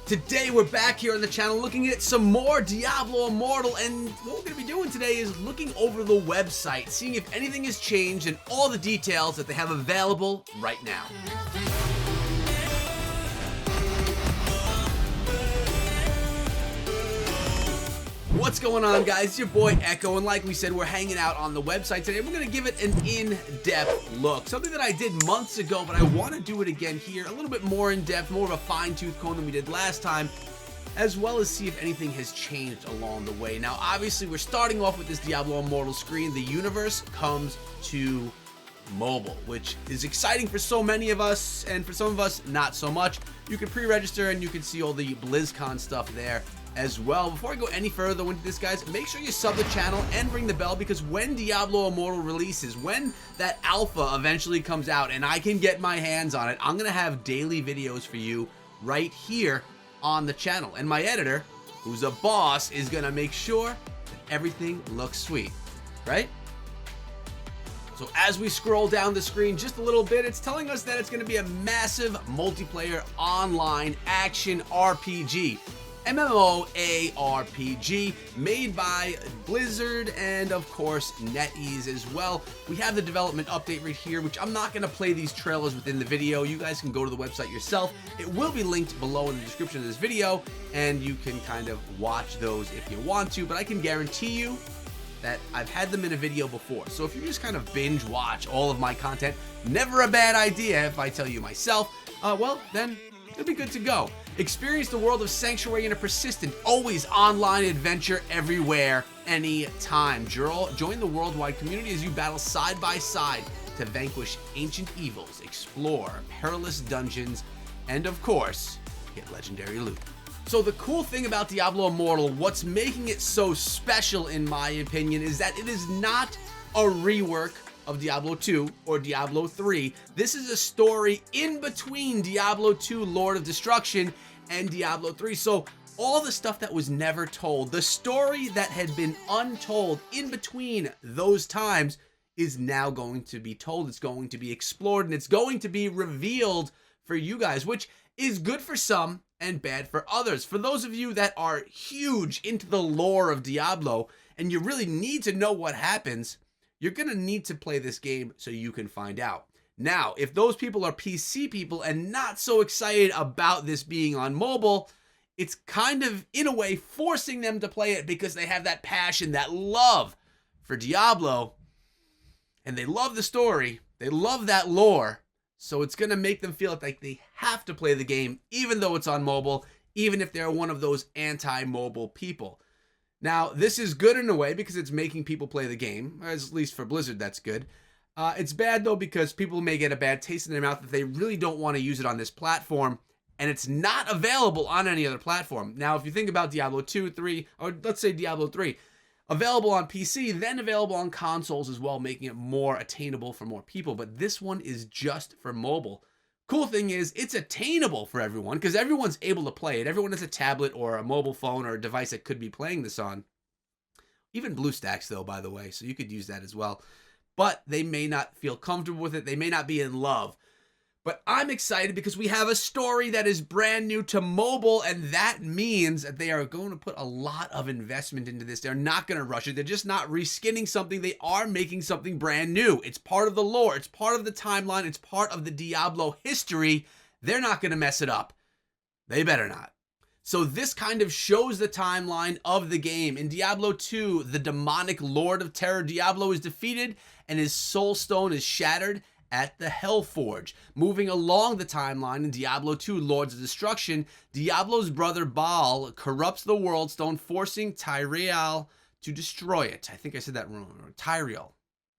Today we're back here on the channel looking at some more Diablo Immortal, and what we're going to be doing today is looking over the website, seeing if anything has changed and all the details that they have available right now. What's going on, guys? It's your boy Echo, and like we said, we're hanging out on the website today. We're going to give it an in-depth look, something that I did months ago, but I want to do it again here, a little bit more in-depth, more of a fine-tooth comb than we did last time, as well as see if anything has changed along the way. Now, obviously, we're starting off with this Diablo Immortal screen. The universe comes to mobile, which is exciting for so many of us, and for some of us, not so much. You can pre-register, and you can see all the BlizzCon stuff there as well. Before I go any further into this, guys, make sure you sub the channel and ring the bell, because when Diablo Immortal releases, when that alpha eventually comes out and I can get my hands on it, I'm gonna have daily videos for you right here on the channel, and my editor, who's a boss, is gonna make sure that everything looks sweet, right? So as we scroll down the screen just a little bit, it's telling us that it's going to be a massive multiplayer online action RPG. MMORPG made by Blizzard and of course NetEase as well. We have the development update right here, which I'm not going to play these trailers within the video. You guys can go to the website yourself. It will be linked below in the description of this video, and you can kind of watch those if you want to, but I can guarantee you that I've had them in a video before. So if you just kind of binge watch all of my content, never a bad idea if I tell you myself, well, then it'll be good to go. Experience the world of Sanctuary in a persistent, always online adventure everywhere, anytime. Join the worldwide community as you battle side by side to vanquish ancient evils, explore perilous dungeons, and of course, get legendary loot. So the cool thing about Diablo Immortal, what's making it so special in my opinion, is that it is not a rework of Diablo 2 or Diablo 3. This is a story in between Diablo 2 Lord of Destruction and Diablo 3. So all the stuff that was never told, the story that had been untold in between those times, is now going to be told. It's going to be explored, and it's going to be revealed for you guys, which is good for some and bad for others. For those of you that are huge into the lore of Diablo and you really need to know what happens, you're going to need to play this game so you can find out. Now, if those people are PC people and not so excited about this being on mobile, it's kind of, in a way, forcing them to play it because they have that passion, that love for Diablo, and they love the story, they love that lore, so it's going to make them feel like they have to play the game even though it's on mobile, even if they're one of those anti-mobile people. Now, this is good in a way because it's making people play the game, at least for Blizzard, that's good. It's bad, though, because people may get a bad taste in their mouth if they really don't want to use it on this platform, and it's not available on any other platform. Now, if you think about Diablo 2, 3, or let's say Diablo 3, available on PC, then available on consoles as well, making it more attainable for more people, but this one is just for mobile. Cool thing is, it's attainable for everyone because everyone's able to play it. Everyone has a tablet or a mobile phone or a device that could be playing this on. Even BlueStacks, though, by the way, so you could use that as well. But they may not feel comfortable with it. They may not be in love. But I'm excited because we have a story that is brand new to mobile, and that means that they are going to put a lot of investment into this. They're not going to rush it. They're just not reskinning something. They are making something brand new. It's part of the lore. It's part of the timeline. It's part of the Diablo history. They're not going to mess it up. They better not. So this kind of shows the timeline of the game. In Diablo 2, the demonic Lord of Terror Diablo is defeated, and his soul stone is shattered at the Hellforge. Moving along the timeline in Diablo 2 Lords of Destruction, Diablo's brother Baal corrupts the World Stone, forcing Tyrael to destroy it. I think I said that wrong. Tyrael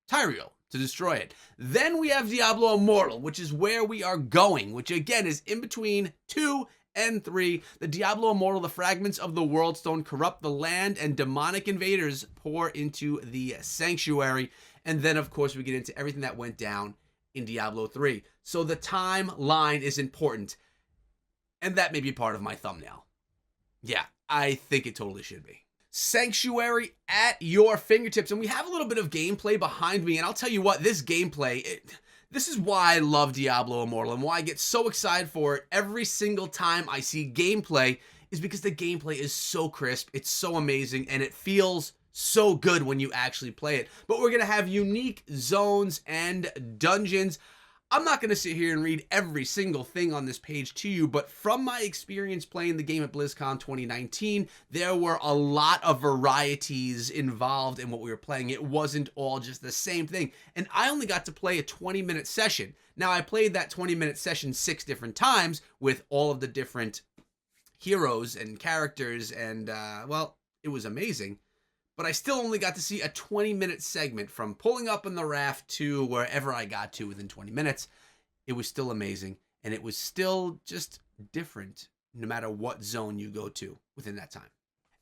to destroy it. Then we have Diablo Immortal, which is where we are going, which again is in between 2 and 3. The Diablo Immortal, the fragments of the World Stone corrupt the land, and demonic invaders pour into the sanctuary. And then, of course, we get into everything that went down in Diablo 3. So the timeline is important, and that may be part of my thumbnail. Yeah, I think it totally should be. Sanctuary at your fingertips, and we have a little bit of gameplay behind me, and I'll tell you what, this gameplay, This is why I love Diablo Immortal and why I get so excited for it every single time I see gameplay, is because the gameplay is so crisp, it's so amazing, and it feels so good when you actually play it. But we're going to have unique zones and dungeons. I'm not going to sit here and read every single thing on this page to you, but from my experience playing the game at BlizzCon 2019, there were a lot of varieties involved in what we were playing. It wasn't all just the same thing. And I only got to play a 20-minute session. Now, I played that 20-minute session 6 different times with all of the different heroes and characters, and, well, it was amazing. But I still only got to see a 20-minute segment from pulling up on the raft to wherever I got to within 20 minutes. It was still amazing, and it was still just different no matter what zone you go to within that time.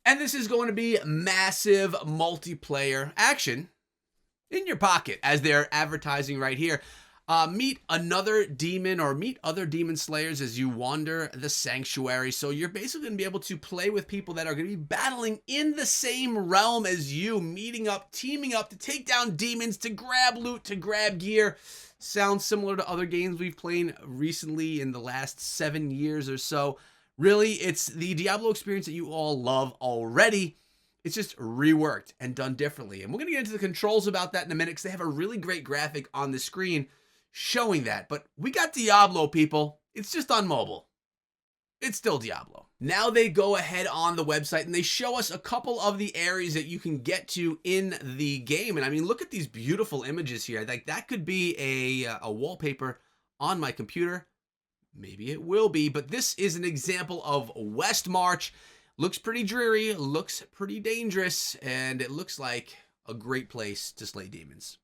And this is going to be massive multiplayer action in your pocket, as they're advertising right here. Meet another demon or meet other demon slayers as you wander the sanctuary. So you're basically going to be able to play with people that are going to be battling in the same realm as you, meeting up, teaming up to take down demons, to grab loot, to grab gear. Sounds similar to other games we've played recently in the last 7 years or so. Really, it's the Diablo experience that you all love already. It's just reworked and done differently. And we're going to get into the controls about that in a minute, because they have a really great graphic on the screen showing that. But we got Diablo, people. It's just on mobile. It's still Diablo. Now they go ahead on the website and they show us a couple of the areas that you can get to in the game. And I mean, look at these beautiful images here. Like, that could be a wallpaper on my computer. Maybe it will be, but this is an example of West March. Looks pretty dreary, looks pretty dangerous, and it looks like a great place to slay demons.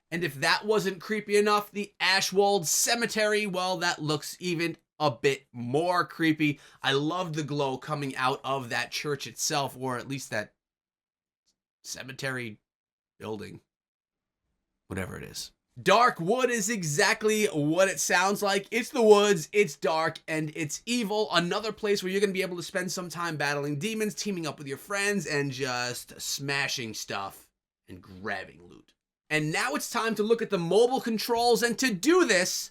And if that wasn't creepy enough, the Ashwold Cemetery, well, that looks even a bit more creepy. I love the glow coming out of that church itself, or at least that cemetery building, whatever it is. Dark Wood is exactly what it sounds like. It's the woods, it's dark, and it's evil. Another place where you're going to be able to spend some time battling demons, teaming up with your friends, and just smashing stuff and grabbing loot. And now it's time to look at the mobile controls, and to do this,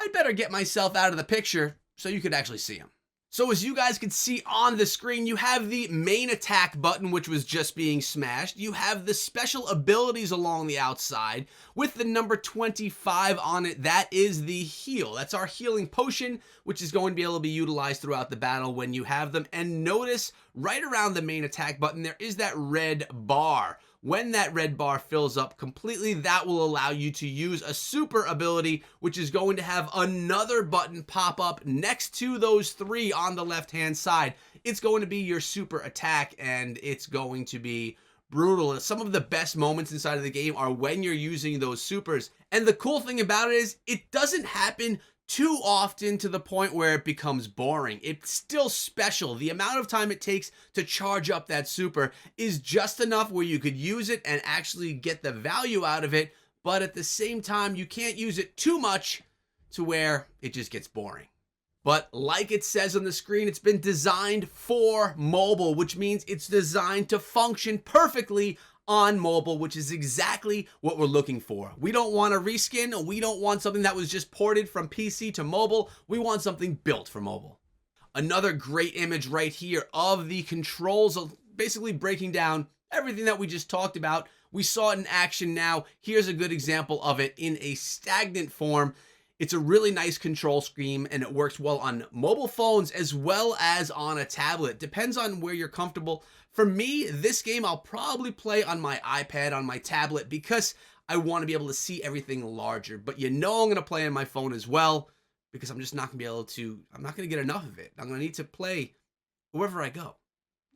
I'd better get myself out of the picture so you could actually see them. So as you guys can see on the screen, you have the main attack button, which was just being smashed. You have the special abilities along the outside with the number 25 on it. That is the heal. That's our healing potion, which is going to be able to be utilized throughout the battle when you have them. And notice right around the main attack button, there is that red bar. When that red bar fills up completely, that will allow you to use a super ability, which is going to have another button pop up next to those 3 on the left-hand side. It's going to be your super attack, and it's going to be brutal. Some of the best moments inside of the game are when you're using those supers. And the cool thing about it is it doesn't happen too often to the point where it becomes boring. It's still special. The amount of time it takes to charge up that super is just enough where you could use it and actually get the value out of it, but at the same time, you can't use it too much to where it just gets boring. But like it says on the screen, it's been designed for mobile, which means it's designed to function perfectly on mobile, which is exactly what we're looking for. We don't want a reskin. We don't want something that was just ported from PC to mobile. We want something built for mobile. Another great image right here of the controls, basically breaking down everything that we just talked about. We saw it in action now. Here's a good example of it in a stagnant form. It's a really nice control scheme, and it works well on mobile phones as well as on a tablet. Depends on where you're comfortable. For me, this game I'll probably play on my iPad, on my tablet, because I want to be able to see everything larger. But you know I'm going to play on my phone as well, because I'm just not going to be able to, I'm not going to get enough of it. I'm going to need to play wherever I go.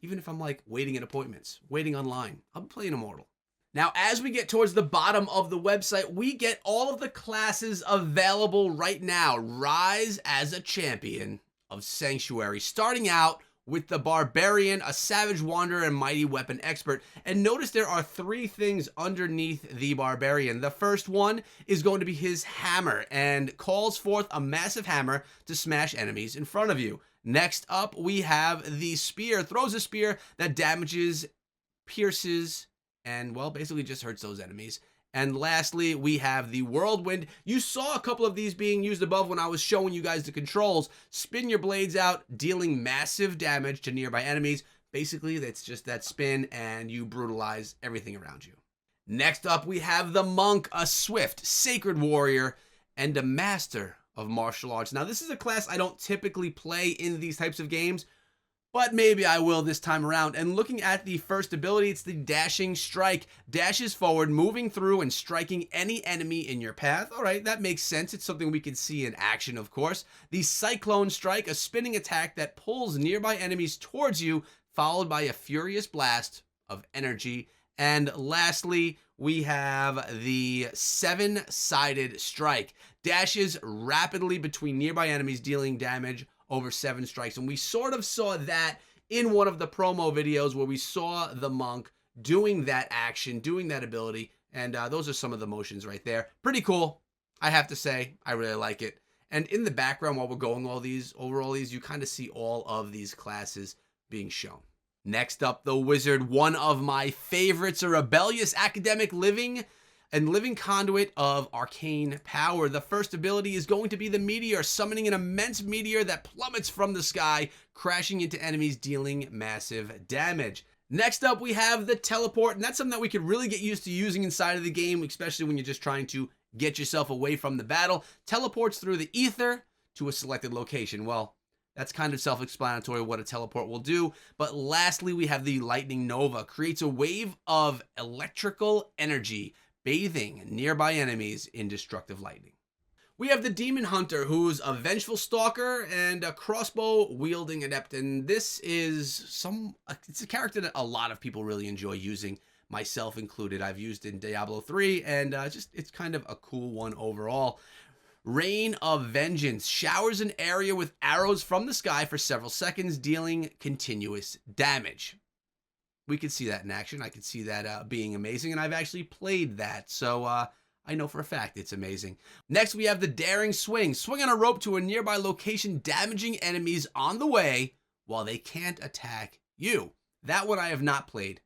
Even if I'm like waiting at appointments, waiting online, I'll be playing Immortal. Now, as we get towards the bottom of the website, we get all of the classes available right now. Rise as a champion of Sanctuary, starting out with the Barbarian, a Savage Wanderer, and Mighty Weapon Expert. And notice there are 3 things underneath the Barbarian. The first one is going to be his hammer, and calls forth a massive hammer to smash enemies in front of you. Next up, we have the spear. Throws a spear that damages, pierces, and, well, basically just hurts those enemies. And lastly, we have the Whirlwind. You saw a couple of these being used above when I was showing you guys the controls. Spin your blades out, dealing massive damage to nearby enemies. Basically, that's just that spin and you brutalize everything around you. Next up, we have the Monk, a swift, sacred warrior, and a master of martial arts. Now, this is a class I don't typically play in these types of games, but maybe I will this time around. And looking at the first ability, it's the Dashing Strike. Dashes forward, moving through and striking any enemy in your path. All right, that makes sense. It's something we can see in action, of course. The Cyclone Strike, a spinning attack that pulls nearby enemies towards you, followed by a furious blast of energy. And lastly, we have the Seven-Sided Strike. Dashes rapidly between nearby enemies, dealing damage over 7 strikes. And we sort of saw that in one of the promo videos where we saw the Monk doing that action, doing that ability. And those are some of the motions right there. Pretty cool. I have to say, I really like it. And in the background, while we're going over all these, you kind of see all of these classes being shown. Next up, the Wizard, one of my favorites, a rebellious academic living conduit of arcane power. The first ability is going to be the Meteor, summoning an immense meteor that plummets from the sky, crashing into enemies, dealing massive damage. Next up, we have the Teleport, and that's something that we could really get used to using inside of the game, especially when you're just trying to get yourself away from the battle. Teleports through the ether to a selected location. Well, that's kind of self-explanatory what a teleport will do. But lastly, we have the Lightning Nova. Creates a wave of electrical energy, bathing nearby enemies in destructive lightning. We have the Demon Hunter, who's a vengeful stalker and a crossbow-wielding adept. And this is it's a character that a lot of people really enjoy using, myself included. I've used in Diablo 3, and it's kind of a cool one overall. Rain of Vengeance showers an area with arrows from the sky for several seconds, dealing continuous damage. We could see that in action. I could see that being amazing, and I've actually played that, so I know for a fact it's amazing. Next, we have the Daring Swing. Swing on a rope to a nearby location, damaging enemies on the way while they can't attack you. That one I have not played,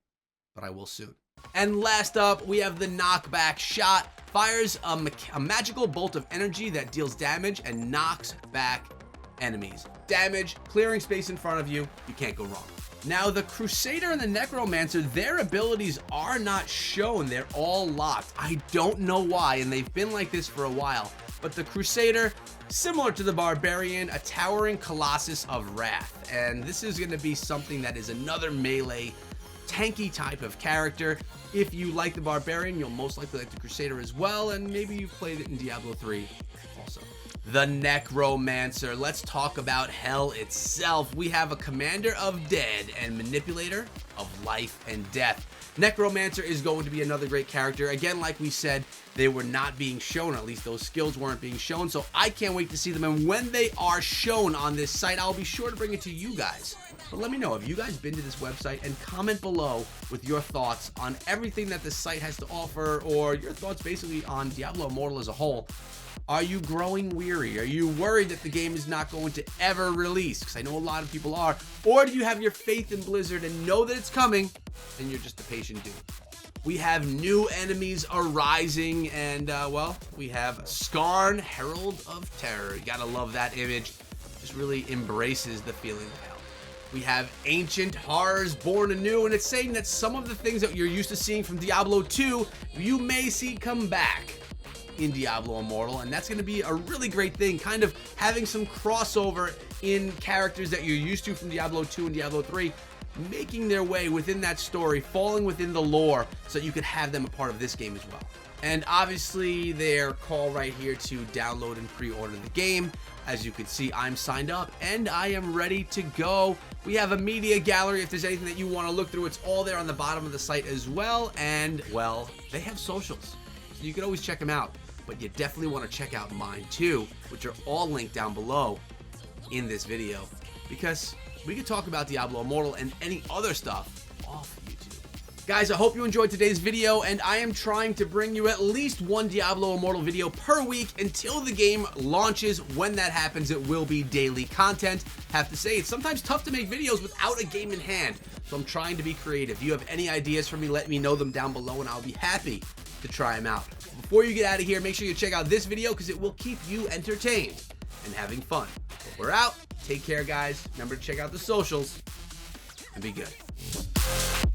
but I will soon. And last up, we have the Knockback Shot. Fires a magical bolt of energy that deals damage and knocks back enemies. Damage, clearing space in front of you, you can't go wrong. Now, the Crusader and the Necromancer, their abilities are not shown. They're all locked. I don't know why, and they've been like this for a while. But the Crusader, similar to the Barbarian, a towering colossus of wrath. And this is going to be something that is another melee tanky type of character. If you like the Barbarian, you'll most likely like the Crusader as well, and maybe you've played it in Diablo 3 also. The Necromancer. Let's talk about hell itself. We have a commander of dead and manipulator of life and death. Necromancer is going to be another great character. Again, like we said, they were not being shown, at least those skills weren't being shown, so I can't wait to see them, and when they are shown on this site, I'll be sure to bring it to you guys. But let me know, have you guys been to this website? And comment below with your thoughts on everything that this site has to offer, or your thoughts basically on Diablo Immortal as a whole. Are you growing weary? Are you worried that the game is not going to ever release? Because I know a lot of people are. Or do you have your faith in Blizzard and know that it's coming, and you're just a patient dude? We have new enemies arising, and well, we have Skarn, Herald of Terror. You gotta love that image. Just really embraces the feeling of hell. We have ancient horrors born anew, and it's saying that some of the things that you're used to seeing from Diablo 2, you may see come back in Diablo Immortal, and that's going to be a really great thing, kind of having some crossover in characters that you're used to from Diablo 2 and Diablo 3, making their way within that story, falling within the lore, so that you could have them a part of this game as well. And obviously their call right here to download and pre-order the game. As you can see, I'm signed up and I am ready to go. We have a media gallery. If there's anything that you want to look through, it's all there on the bottom of the site as well. And well, they have socials, so you can always check them out. But you definitely want to check out mine too, which are all linked down below in this video, because we could talk about Diablo Immortal and any other stuff off YouTube. Guys, I hope you enjoyed today's video, and I am trying to bring you at least one Diablo Immortal video per week until the game launches. When that happens, it will be daily content. Have to say, it's sometimes tough to make videos without a game in hand, so I'm trying to be creative. If you have any ideas for me, let me know them down below, and I'll be happy to try them out. Before you get out of here, make sure you check out this video because it will keep you entertained and having fun. But we're out. Take care, guys. Remember to check out the socials and be good.